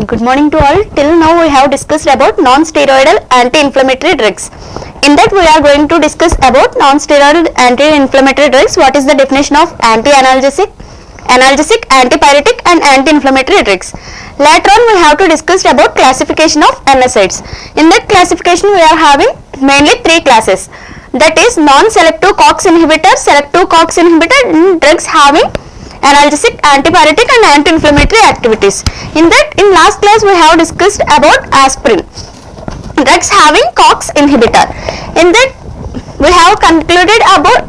Good morning to all. Till now we have discussed about non-steroidal anti-inflammatory drugs. In that we are going to discuss about non-steroidal anti-inflammatory drugs. What is the definition of anti-analgesic, analgesic, antipyretic and anti-inflammatory drugs. Later on we have to discuss about classification of NSAIDs. In that classification we are having mainly three classes. That is non-selective COX inhibitor, selective COX inhibitor, drugs having analgesic, antipyretic and anti-inflammatory activities. In that, in last class we have discussed about aspirin, drugs having COX inhibitor. In that we have concluded about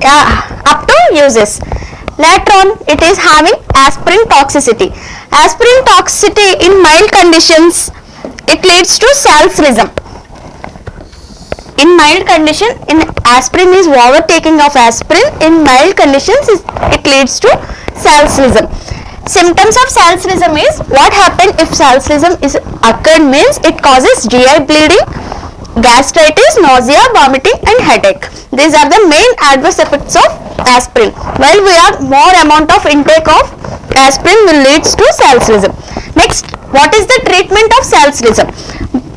up to uses. Later on it is having aspirin toxicity. Aspirin toxicity in mild conditions, it leads to salcerism. In mild condition, in aspirin is overtaking of aspirin, in mild conditions it leads to salcerism. Symptoms of salcerism is what happens if salcerism is occurred means it causes GI bleeding, gastritis, nausea, vomiting and headache. These are the main adverse effects of aspirin. While we are more amount of intake of aspirin will leads to salcerism. Next, what is the treatment of salcerism?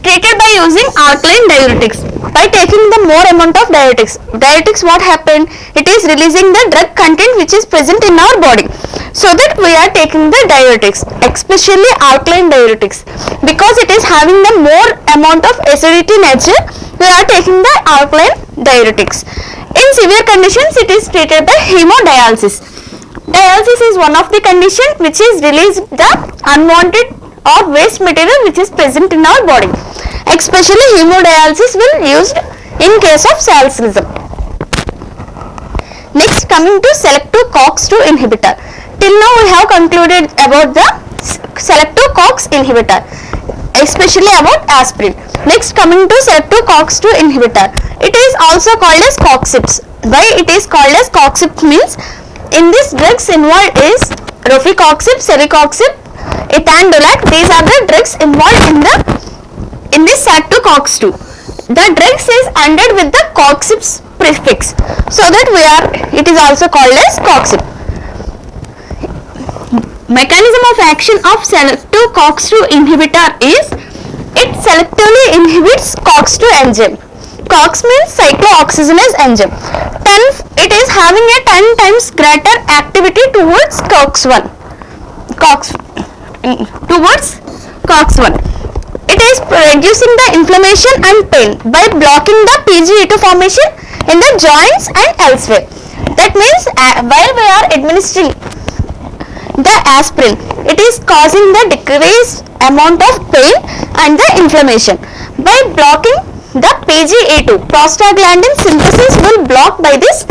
Treated by using alkaline diuretics. By taking the more amount of diuretics, what happened? It is releasing the drug content which is present in our body. So that we are taking the diuretics, especially alkaline diuretics. Because it is having the more amount of acidity nature, we are taking the alkaline diuretics. In severe conditions, it is treated by hemodialysis. Dialysis is one of the condition which is release the unwanted or waste material which is present in our body. Especially hemodialysis will used in case of salcerism. Next, coming to selective COX-2 inhibitor. Till now we have concluded about the selective COX inhibitor, especially about aspirin. Next, coming to selective COX-2 inhibitor. It is also called as COXIPs. Why it is called as COXIPs means in this drugs involved is rofecoxib, celecoxib, ethandolat. These are the drugs involved in this selective COX-2. The drugs is ended with the COXIPs prefix, so that it is also called as COXIP. Mechanism of action of selective COX-2 inhibitor is it selectively inhibits COX-2 enzyme. COX means cyclooxygenase enzyme. It is having a 10 times greater activity towards COX-1. It is reducing the inflammation and pain by blocking the PGE2 formation in the joints and elsewhere. That means while we are administering the aspirin, it is causing the decreased amount of pain and the inflammation. By blocking the PGE2, prostaglandin synthesis will block by this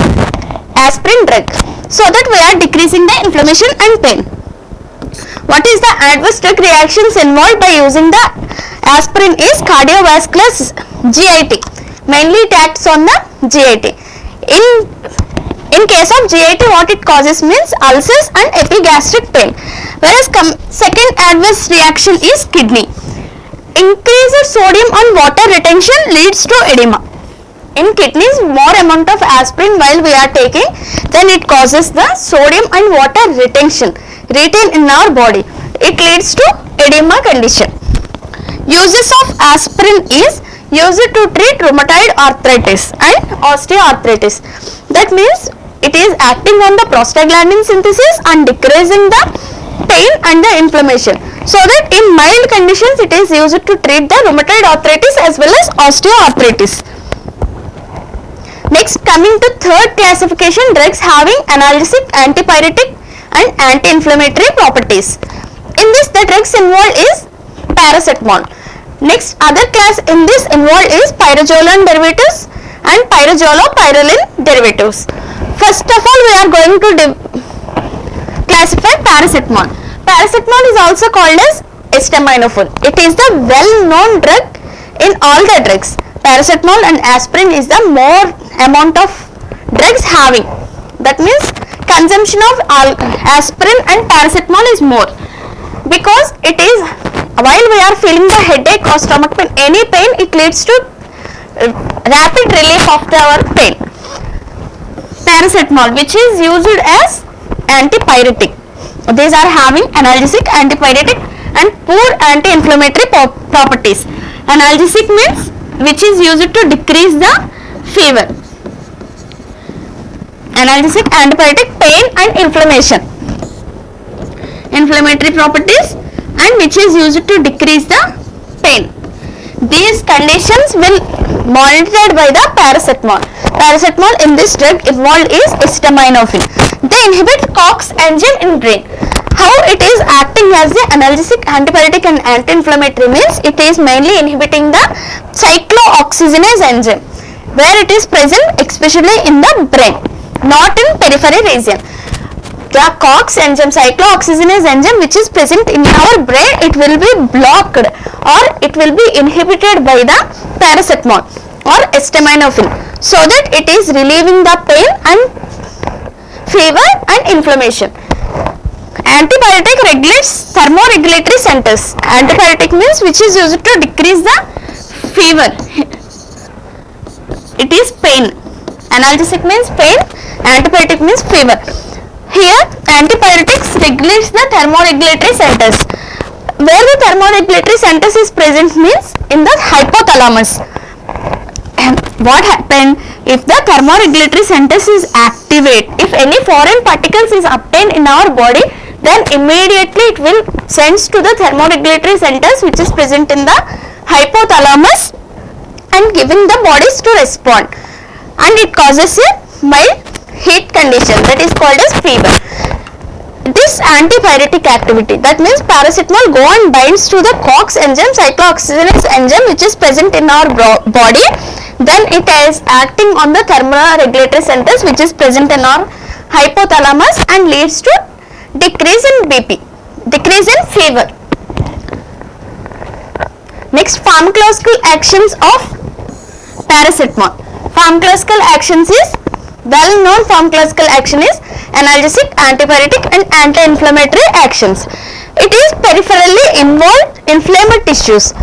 aspirin drug, so that we are decreasing the inflammation and pain. What is the adverse drug reactions involved by using the aspirin is cardiovascular GIT. Mainly it acts on the GIT. In case of GIT, what it causes means ulcers and epigastric pain. Whereas second adverse reaction is kidney. Increased sodium and water retention leads to edema. In kidneys, more amount of aspirin while we are taking, then it causes the sodium and water retain in our body. It leads to edema condition. Uses of aspirin is used to treat rheumatoid arthritis and osteoarthritis. That means it is acting on the prostaglandin synthesis and decreasing the pain and the inflammation. So that in mild conditions it is used to treat the rheumatoid arthritis as well as osteoarthritis. Next, coming to third classification, drugs having analgesic, antipyretic and anti-inflammatory properties. In this, the drugs involved is paracetamol. Next, other class in this involved is pyrazoline derivatives and pyrrolopyrroline derivatives. First of all, we are going to classify paracetamol. Paracetamol is also called as acetaminophen. It is the well-known drug in all the drugs. Paracetamol and aspirin is the more amount of drugs having. That means consumption of aspirin and paracetamol is more, because it is while we are feeling the headache or stomach pain, any pain, it leads to rapid relief of our pain. Paracetamol, which is used as antipyretic. These are having analgesic, antipyretic and poor anti-inflammatory properties. Analgesic means which is used to decrease the fever. Analgesic, antibiotic, pain and inflammation. Inflammatory properties and which is used to decrease the pain. These conditions will monitored by the paracetamol. Paracetamol in this drug involved is acetaminophen. They inhibit COX enzyme in brain. How it is acting as the analgesic, antibiotic and anti-inflammatory means it is mainly inhibiting the cyclooxygenase enzyme where it is present especially in the brain, not in periphery region. The COX enzyme, cyclooxygenase enzyme which is present in our brain, it will be blocked or it will be inhibited by the paracetamol or acetaminophen, so that it is relieving the pain and fever and inflammation. Antibiotic regulates thermoregulatory centers. Antibiotic means which is used to decrease the fever. It is pain. Analgesic means pain, antibiotic means fever. Here antibiotics regulates the thermoregulatory centers. Where the thermoregulatory centers is present means in the hypothalamus. And what happened if the thermoregulatory centers is activate? If any foreign particles is obtained in our body, then immediately it will sends to the thermoregulatory centers which is present in the hypothalamus and giving the bodies to respond, and it causes a mild heat condition that is called as fever. This antipyretic activity, that means paracetamol go and binds to the COX enzyme, cyclooxygenase enzyme which is present in our body, then it is acting on the thermoregulatory centers which is present in our hypothalamus and leads to decrease in BP, decrease in fever. Next, pharmacological actions of paracetamol. Pharmacological actions is well known. Pharmacological action is analgesic, antipyretic and anti-inflammatory actions. It is peripherally involved inflamed tissues.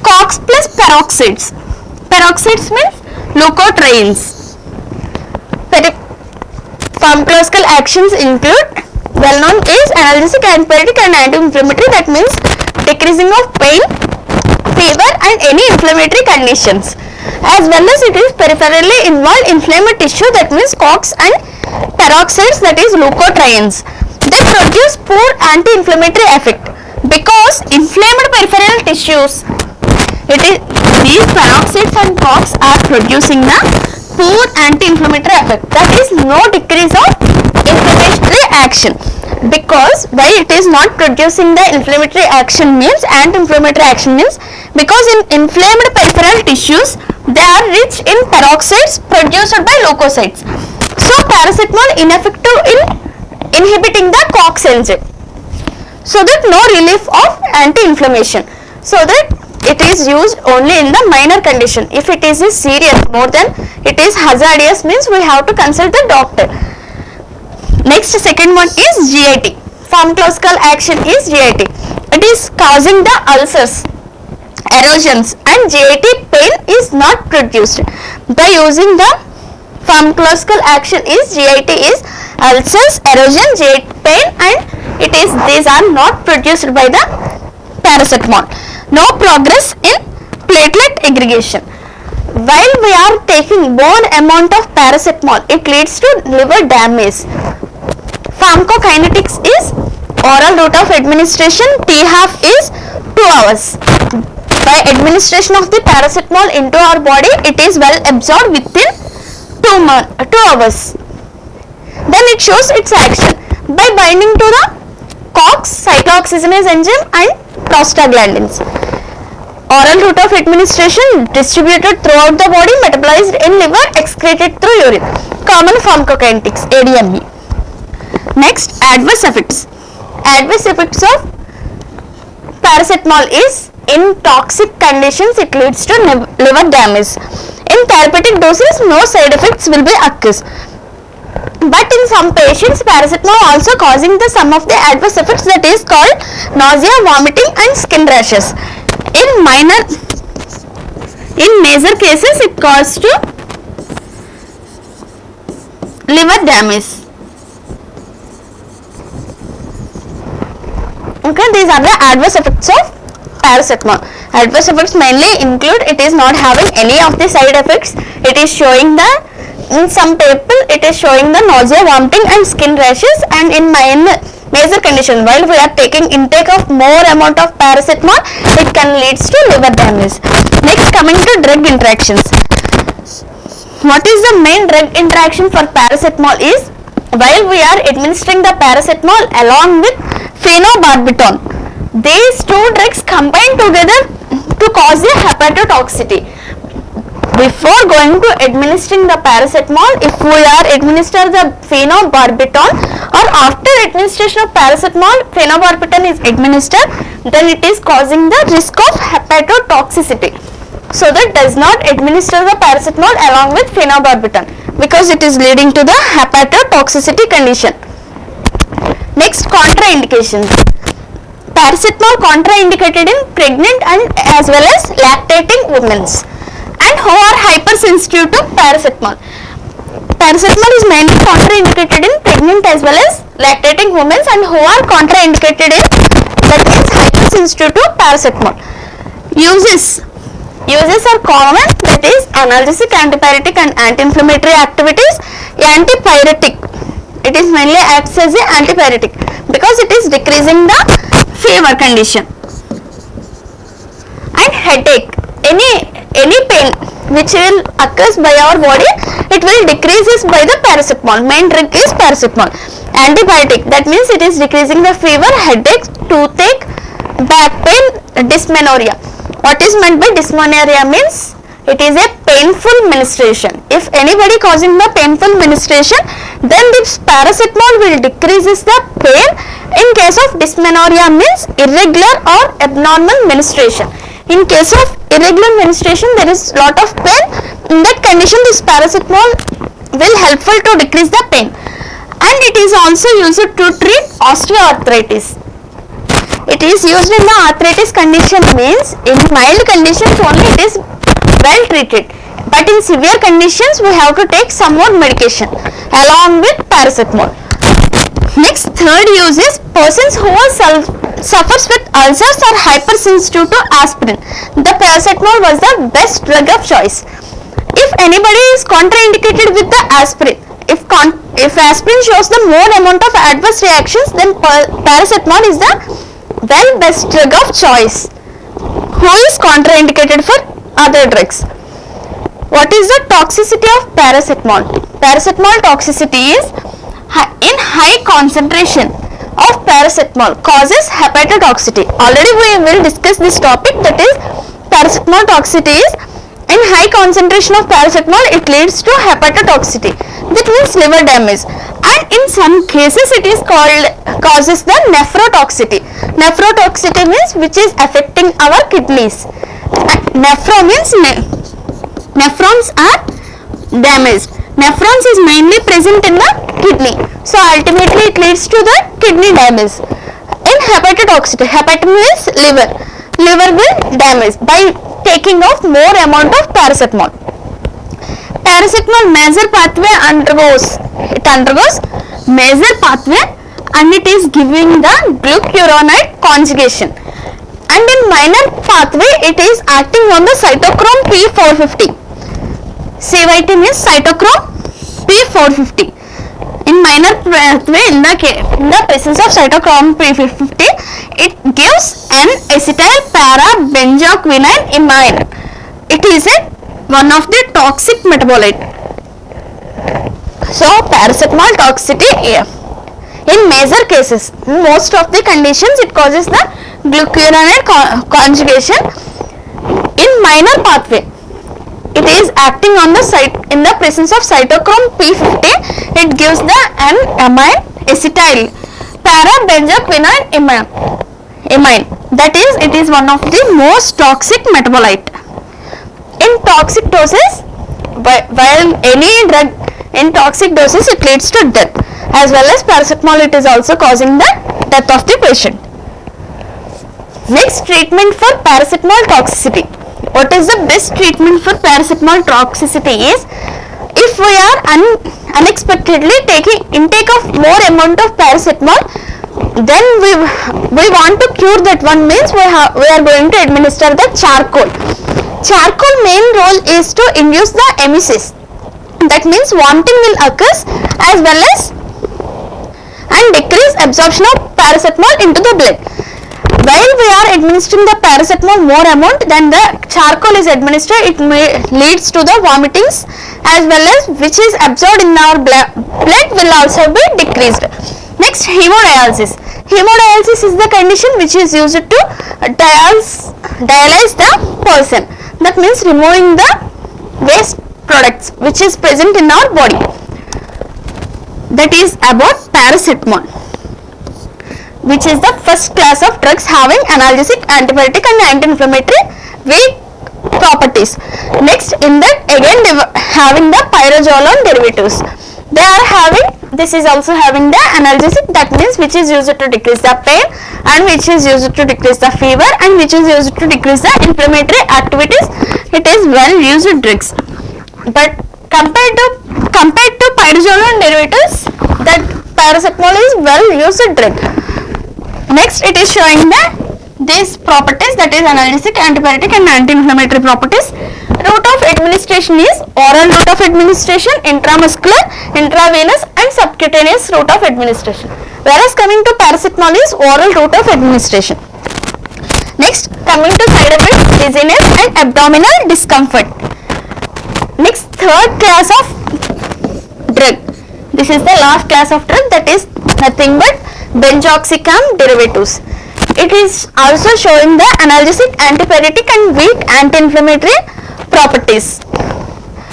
COX plus peroxides. Peroxides means leukotrienes. Pharmacological actions include well known is analgesic, antibiotic and anti-inflammatory, that means decreasing of pain, fever and any inflammatory conditions, as well as it is peripherally involved inflamed tissue, that means COX and peroxides, that is leukotrienes. They produce poor anti-inflammatory effect because inflamed peripheral tissues, it is these peroxides and COX are producing the poor anti-inflammatory effect, that is no decrease of inflammatory action. Because why it is not producing the inflammatory action means, anti-inflammatory action means, because in inflamed peripheral tissues they are rich in peroxides produced by leukocytes. So paracetamol ineffective in inhibiting the COX enzyme, so that no relief of anti-inflammation, so that it is used only in the minor condition. If it is serious, more than it is hazardous means we have to consult the doctor. Next, second one is GIT. Pharmacological action is GIT. It is causing the ulcers, erosions and GIT pain is not produced. By using the pharmacological action is GIT is ulcers, erosion, GIT pain and it is these are not produced by the paracetamol. No progress in platelet aggregation. While we are taking more amount of paracetamol, it leads to liver damage. Pharmacokinetics is oral route of administration, t-half is 2 hours. By administration of the paracetamol into our body, it is well absorbed within 2 hours. Then it shows its action by binding to the COX, cyclooxygenase enzyme and prostaglandins. Oral route of administration, distributed throughout the body, metabolized in liver, excreted through urine. Common pharmacokinetics, ADME. Next, adverse effects. Adverse effects of paracetamol is in toxic conditions it leads to liver damage. In therapeutic doses, no side effects will be occurs. But in some patients, paracetamol also causing the some of the adverse effects, that is called nausea, vomiting and skin rashes. In major cases, it causes to liver damage. Okay, these are the adverse effects of paracetamol. Adverse effects mainly include it is not having any of the side effects. It is showing the, in some people it is showing the nausea, vomiting and skin rashes, and in major condition while we are taking intake of more amount of paracetamol, it can leads to liver damage. Next, coming to drug interactions. What is the main drug interaction for paracetamol is, while we are administering the paracetamol along with phenobarbital, these two drugs combine together to cause a hepatotoxicity. Before going to administering the paracetamol, if we are administer the phenobarbital, or after administration of paracetamol phenobarbital is administered, then it is causing the risk of hepatotoxicity. So that does not administer the paracetamol along with phenobarbital, because it is leading to the hepatotoxicity condition. Next, contraindications. Paracetamol contraindicated in pregnant and as well as lactating women and who are hypersensitive to paracetamol. Paracetamol is mainly contraindicated in pregnant as well as lactating women and who are contraindicated in, that means hypersensitive to paracetamol. Uses are common, that is analgesic, antipyretic and anti-inflammatory activities. Antipyretic, it is mainly acts as a antipyretic because it is decreasing the fever condition. And headache, any pain which will occurs by our body, it will decreases by the paracetamol. Main drug is paracetamol. Antibiotic, that means it is decreasing the fever, headache, toothache, back pain, dysmenorrhea. What is meant by dysmenorrhea means it is a painful menstruation. If anybody causing the painful menstruation, then this paracetamol will decreases the pain. In case of dysmenorrhea means irregular or abnormal menstruation. In case of irregular menstruation, there is lot of pain. In that condition, this paracetamol will helpful to decrease the pain. And it is also used to treat osteoarthritis. It is used in the arthritis condition means in mild conditions only it is well treated, but in severe conditions we have to take some more medication along with paracetamol. Next, third use is persons who suffers with ulcers or hypersensitive to aspirin. The paracetamol was the best drug of choice. If anybody is contraindicated with the aspirin, if aspirin shows the more amount of adverse reactions, then paracetamol is the best drug of choice. Who is contraindicated for other drugs? What is the toxicity of paracetamol? Paracetamol toxicity is in high concentration of paracetamol causes hepatotoxicity. Already we will discuss this topic, that is paracetamol toxicity is in high concentration of paracetamol, it leads to hepatotoxicity, that means liver damage, and in some cases it is causes the nephrotoxicity. Nephrotoxicity means which is affecting our kidneys. Nephro means nephrons are damaged. Nephrons is mainly present in the kidney, so ultimately it leads to the kidney damage. In hepatotoxicity, hepatic means liver will damage by taking off more amount of paracetamol. Paracetamol major pathway undergoes major pathway, and it is giving the glucuronide conjugation, and in minor pathway it is acting on the cytochrome P450. CYT means cytochrome P450. In minor pathway, in the presence of cytochrome P450, it gives an acetyl para benzoquinone imine. It is one of the toxic metabolite. So paracetamol toxicity in major cases, in most of the conditions it causes the glucuronide conjugation. In minor pathway, it is acting on the site in the presence of cytochrome P50. It gives the an amine acetyl para benzoquinone imine. That is, it is one of the most toxic metabolite. In toxic doses, while any drug in toxic doses, it leads to death. As well as paracetamol, it is also causing the death of the patient. Next, treatment for paracetamol toxicity. What is the best treatment for paracetamol toxicity is, if we are unexpectedly taking intake of more amount of paracetamol, Then we want to cure that one, means we are going to administer the charcoal. Charcoal main role is to induce the emesis. That means vomiting will occur as well as and decrease absorption of paracetamol into the blood. While we are administering the paracetamol more amount than the charcoal is administered, it may leads to the vomitings as well as which is absorbed in our blood will also be decreased. Next, hemodialysis. Hemodialysis is the condition which is used to dialyze the person. That means removing the waste products which is present in our body. That is about paracetamol, which is the first class of drugs having analgesic, antipyretic and anti-inflammatory weak properties. Next, in that again having the pyrazolone derivatives. They are having, this is also having the analgesic, that means which is used to decrease the pain and which is used to decrease the fever and which is used to decrease the inflammatory activities. It is well used drugs. But compared to pyrazolone derivatives, that paracetamol is well used drug. Next, it is showing these properties, that is analgesic, antipyretic and anti-inflammatory properties. Route of administration is oral route of administration, intramuscular, intravenous and subcutaneous route of administration. Whereas coming to paracetamol is oral route of administration. Next, coming to side effects, dizziness and abdominal discomfort. Next, third class of drug. This is the last class of drug, that is nothing but benzoxicam derivatives. It is also showing the analgesic, antipyretic and weak anti-inflammatory properties.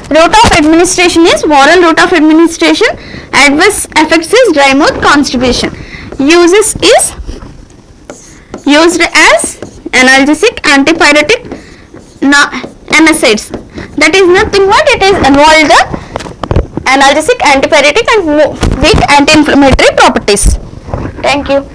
Route of administration is oral route of administration. Adverse effects is dry mouth, constipation. Uses is used as analgesic, antipyretic, NSAIDs. That is nothing but it is involved the analgesic, antipyretic and weak anti-inflammatory properties. Thank you.